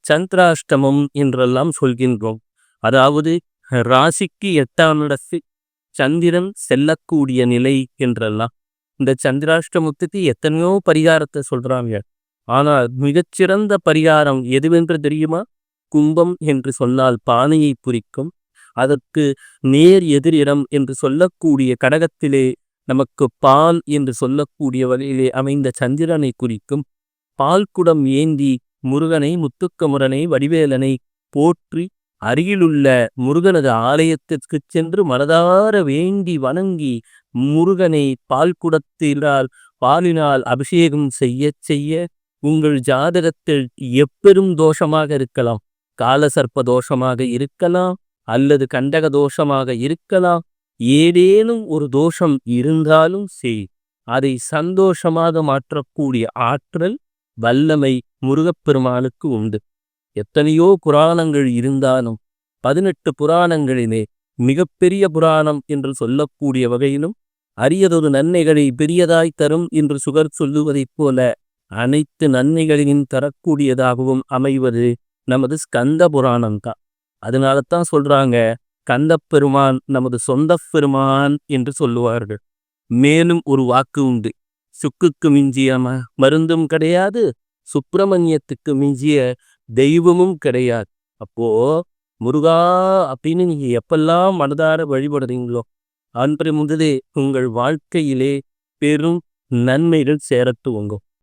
சந்திராஷ்டமம் என்றெல்லாம் சொல்கின்றோம். அதாவது ராசிக்கு 8ஆம் இடத்தில் சந்திரன் செல்லக்கூடிய நிலை என்றெல்லாம். இந்த சந்திராஷ்டமத்துக்கு எத்தனையோ பரிகாரத்தை சொல்றாங்க. ஆனால் மிகச்சிறந்த பரிகாரம் எதுவென்று தெரியுமா? கும்பம் என்று சொன்னால் பானையை குறிக்கும். அதற்கு நேர் எதிரிடம் என்று சொல்லக்கூடிய கடகத்திலே நமக்கு பால் என்று சொல்லக்கூடிய வகையிலே அமைந்த சந்திரனை குறிக்கும். பால்குடம் ஏந்தி முருகனை, முத்துக்குமரனை, வடிவேலனை போற்றி அருகிலுள்ள முருகனது ஆலயத்திற்கு சென்று மனதார வேண்டி வணங்கி முருகனை பாலினால் அபிஷேகம் செய்ய செய்ய உங்கள் ஜாதகத்தில் எப்பெரும் தோஷமாக இருக்கலாம், காலசர்ப்ப தோஷமாக இருக்கலாம், அல்லது கண்டக தோஷமாக இருக்கலாம், ஏதேனும் ஒரு தோஷம் இருந்தாலும் சரி, அதை சந்தோஷமாக மாற்றக்கூடிய ஆற்றல் வல்லமை முருகப்பெருமானுக்கு உண்டு. எத்தனையோ புராணங்கள் இருந்தாலும் 18 புராணங்களிலே மிகப்பெரிய புராணம் என்று சொல்லக்கூடிய வகையிலும் அரியதொரு நன்மைகளை பெரியதாய் தரும் என்று சுகர் சொல்லுவதைப் போல அனைத்து நன்மைகளையும் தரக்கூடியதாகவும் அமைவது நமது ஸ்கந்த புராணம்தான். அதனால தான் சொல்றாங்க, கந்தப்பெருமான் நமது சொந்த பெருமான் என்று சொல்லுவார்கள். மேலும் ஒரு வாக்கு உண்டு, சுக்குக்கு மிஞ்சிய மருந்தும் கிடையாது, சுப்பிரமணியத்துக்கு மிஞ்சிய தெய்வமும் கிடையாது. அப்போ முருகா அப்படின்னு நீங்க எப்பெல்லாம் மனதார வழிபடுறீங்களோ அன்று முதலே உங்கள் வாழ்க்கையிலே பெரும் நன்மைகள் சேரத்துவங்கும்.